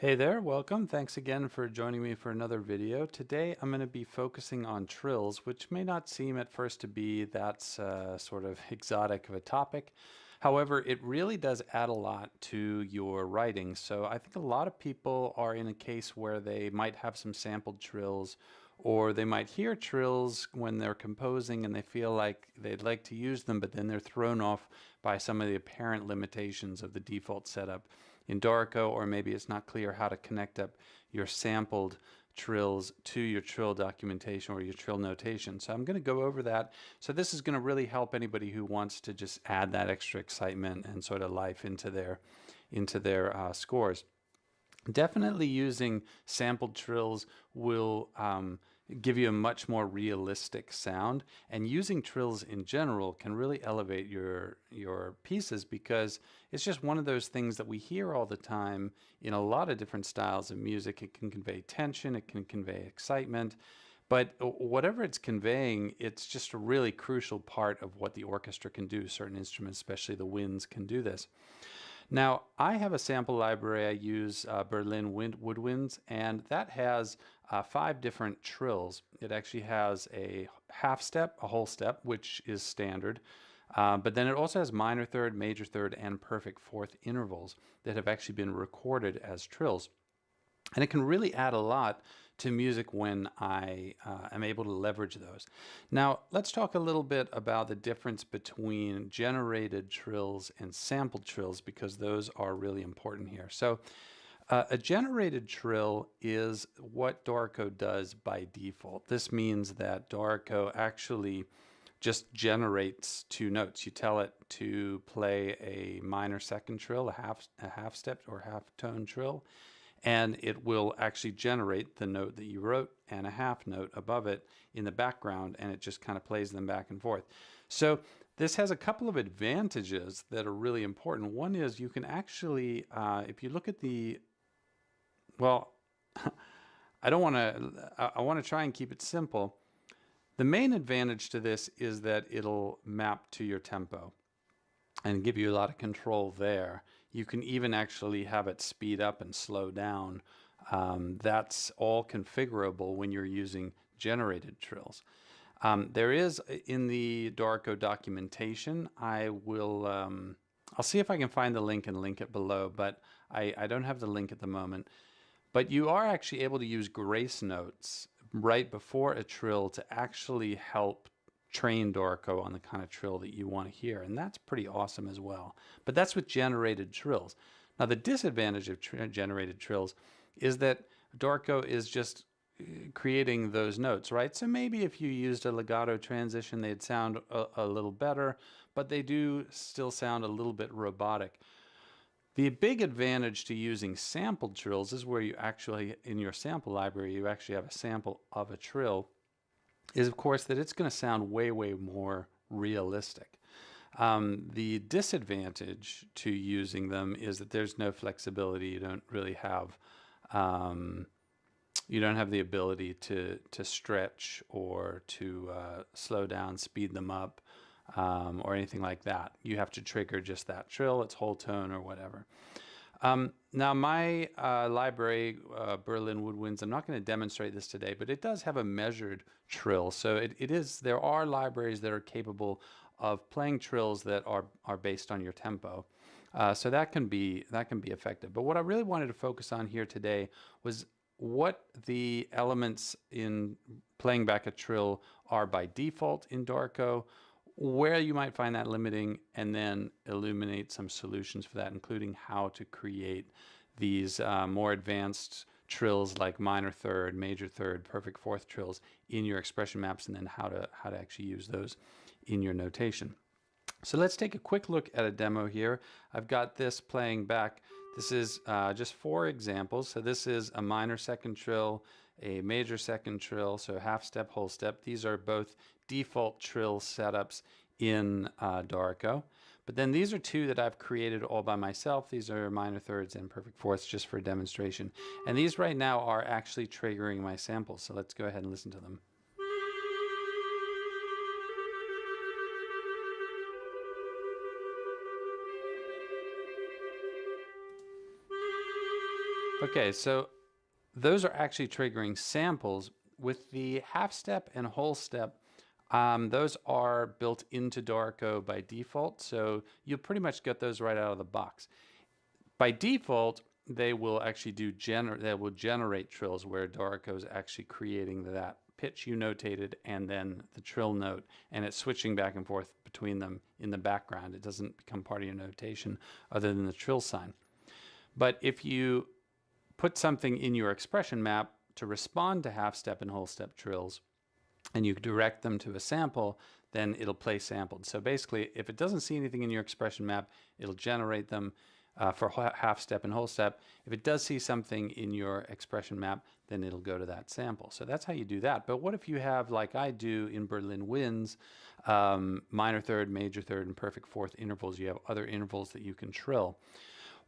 Hey there, welcome. Thanks again for joining me for another video. Today I'm going to be focusing on trills, which may not seem at first to be that sort of exotic of a topic. However, it really does add a lot to your writing. So I think a lot of people are in a case where they might have some sampled trills, or they might hear trills when they're composing and they feel like they'd like to use them, but then they're thrown off by some of the apparent limitations of the default setup in Dorico, or maybe it's not clear how to connect up your sampled trills to your trill documentation or your trill notation. So I'm going to go over that. So this is going to really help anybody who wants to just add that extra excitement and sort of life into their scores. Definitely using sampled trills will give you a much more realistic sound, and using trills in general can really elevate your pieces because it's just one of those things that we hear all the time in a lot of different styles of music. It can convey tension, it can convey excitement, but whatever it's conveying, it's just a really crucial part of what the orchestra can do. Certain instruments, especially the winds, can do this. Now, I have a sample library. I use Berlin woodwinds, and that has 5 different trills. It actually has a half step, a whole step, which is standard. But then it also has minor third, major third, and perfect fourth intervals that have actually been recorded as trills. And it can really add a lot to music when I am able to leverage those. Now, let's talk a little bit about the difference between generated trills and sampled trills because those are really important here. So, a generated trill is what Dorico does by default. This means that Dorico actually just generates 2 notes. You tell it to play a minor second trill, a half step or half tone trill, and it will actually generate the note that you wrote and a half note above it in the background, and it just kind of plays them back and forth. So this has a couple of advantages that are really important. One is you can actually, if you look at well, I don't want to, I want to try and keep it simple. The main advantage to this is that it'll map to your tempo and give you a lot of control there. You can even actually have it speed up and slow down. That's all configurable when you're using generated trills. There is in the Dorico documentation, I'll see if I can find the link and link it below, but I don't have the link at the moment. But you are actually able to use grace notes right before a trill to actually help train Dorico on the kind of trill that you want to hear. And that's pretty awesome as well. But that's with generated trills. Now, the disadvantage of generated trills is that Dorico is just creating those notes, right? So maybe if you used a legato transition, they'd sound a little better, but they do still sound a little bit robotic. The big advantage to using sampled trills is where you actually, in your sample library, you actually have a sample of a trill, is of course that it's going to sound way, way more realistic. The disadvantage to using them is that there's no flexibility. You don't really have, you don't have the ability to stretch or to slow down, speed them up, or anything like that. You have to trigger just that trill, its whole tone or whatever. Now my library, Berlin Woodwinds, I'm not going to demonstrate this today, but it does have a measured trill. So there are libraries that are capable of playing trills that are based on your tempo. So that can be effective. But what I really wanted to focus on here today was what the elements in playing back a trill are by default in Dorico, where you might find that limiting, and then illuminate some solutions for that, including how to create these more advanced trills like minor third, major third, perfect fourth trills in your expression maps, and then how to actually use those in your notation. So let's take a quick look at a demo here. I've got this playing back. This is just 4 examples. So this is a minor second trill, a major second trill, so half step, whole step. These are both default trill setups in Dorico. But then these are 2 that I've created all by myself. These are minor thirds and perfect fourths just for demonstration. And these right now are actually triggering my samples. So let's go ahead and listen to them. Okay, so those are actually triggering samples. With the half step and whole step, those are built into Dorico by default, so you'll pretty much get those right out of the box. By default, they will actually they will generate trills where Dorico is actually creating that pitch you notated and then the trill note, and it's switching back and forth between them in the background. It doesn't become part of your notation other than the trill sign. But if you put something in your expression map to respond to half step and whole step trills, and you direct them to a sample, then it'll play sampled. So basically, if it doesn't see anything in your expression map, it'll generate them for half step and whole step. If it does see something in your expression map, then it'll go to that sample. So that's how you do that. But what if you have, like I do in Berlin Winds, minor third, major third, and perfect fourth intervals? You have other intervals that you can trill.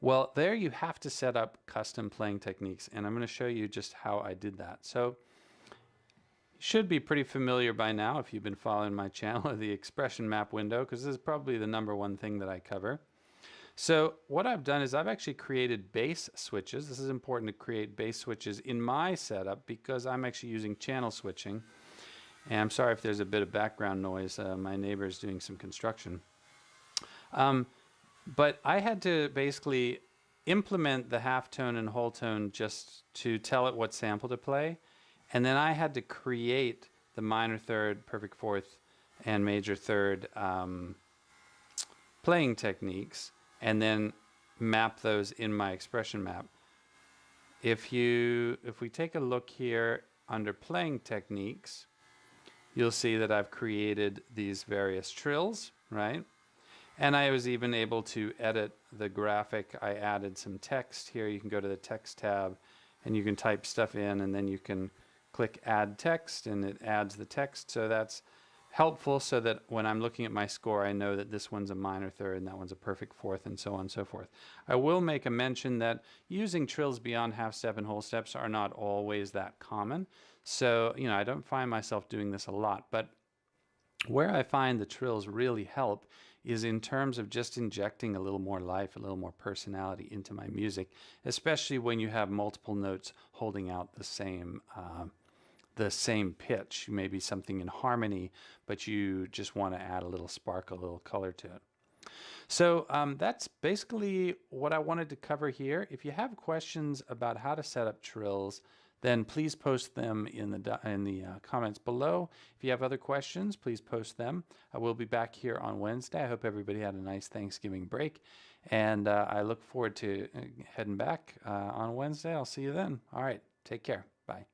Well, there you have to set up custom playing techniques, and I'm going to show you just how I did that. So you should be pretty familiar by now, if you've been following my channel, of the expression map window, because this is probably the #1 thing that I cover. So what I've done is I've actually created bass switches. This is important to create bass switches in my setup because I'm actually using channel switching. And I'm sorry if there's a bit of background noise. My neighbor is doing some construction. But I had to basically implement the half tone and whole tone just to tell it what sample to play. And then I had to create the minor third, perfect fourth, and major third playing techniques, and then map those in my expression map. If we take a look here under playing techniques, you'll see that I've created these various trills, right? And I was even able to edit the graphic. I added some text here. You can go to the text tab and you can type stuff in, and then you can click add text and it adds the text. So that's helpful so that when I'm looking at my score, I know that this one's a minor third and that one's a perfect fourth, and so on and so forth. I will make a mention that using trills beyond half step and whole steps are not always that common. So, you know, I don't find myself doing this a lot, but where I find the trills really help is in terms of just injecting a little more life, a little more personality into my music, especially when you have multiple notes holding out the same pitch. Maybe something in harmony, but you just want to add a little spark, a little color to it. So that's basically what I wanted to cover here. If you have questions about how to set up trills, then please post them in the comments below. If you have other questions, please post them. I will be back here on Wednesday. I hope everybody had a nice Thanksgiving break, and I look forward to heading back on Wednesday. I'll see you then. All right, take care. Bye.